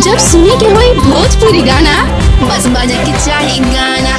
जब सुने के होई भोजपुरी गाना बस बजे के चाही गाना।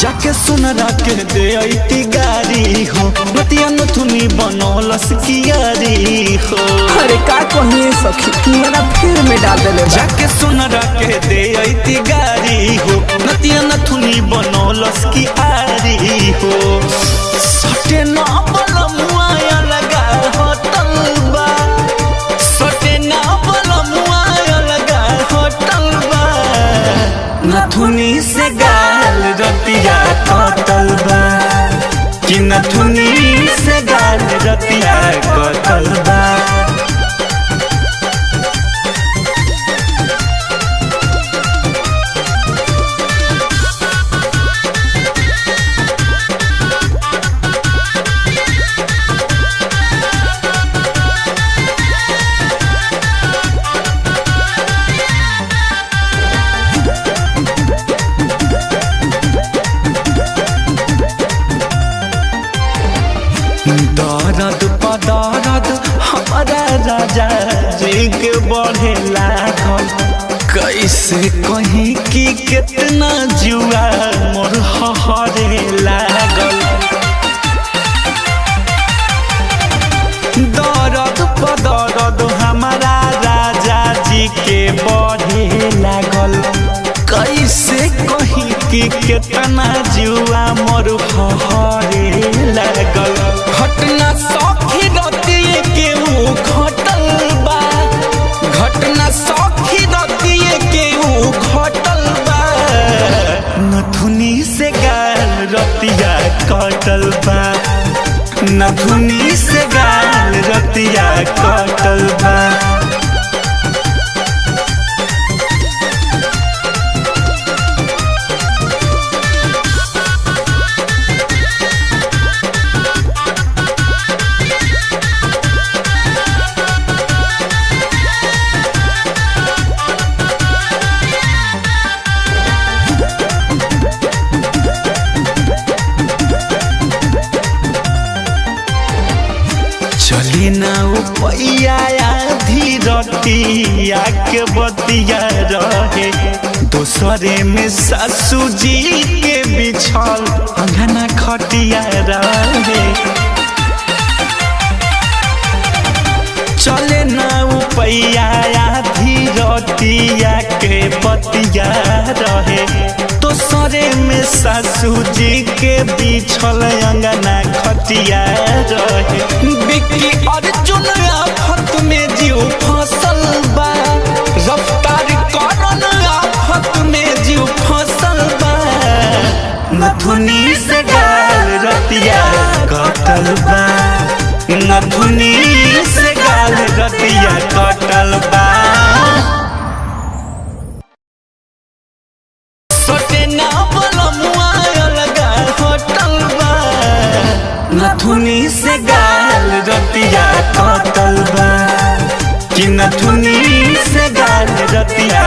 जाके सुनरा के दे आईती गारी हो नतिया नथुनी बनौलस कियारी हो। अरे का कहिए सखी मेरा फिर में डाल देले। जाके सुनरा के दे आईती गारी हो नतिया नथुनी बनौलस कियारी हो। सटे ना बलमुआ लगा हो तलबा, सटे ना बलमुआ लगा हो तलबा। नथुनी से गाल रतिया कतल बा कि नथुनी से गाल रतिया कतल बा। दर्द पदर्द हमारा राजा जी के बढ़े लागल। कैसे कहीं कि कितना जुआ मोर हरे लागल। दर्द पदर्द हमारा राजा जी के बढ़े लागल। कैसे कहीं कि कितना जुआ मोर हरे लागल। घटना सखी रतिए केहू घटल बा, घटना सखी रतिए केहू घटल बा। नथुनी से गाल रतिया कटल बा, नथुनी से गाल रतिया कटल बा। चली ना उपैया आधी रतिया के बतिया रहे। दोसरे में सासू जी के बिछल अंगना खटिया रहे। चले ना उपैया आधी रतिया के बतिया रहे। दोसरे में सासू जी के बिछल अंगना खटिया रहे। बिक्की अर्जुन आफत में जीव फसल बा, रफ्तार करन आफत में जीव फसल बा। नथुनी से गाल रतिया कटल बा, नथुनी से गाल रतिया कटल बा। सटे ना बलमुआ लगा होटल बा, नथुनी से गाल रतिया कटल बा कि नथुनी से गाल रतिया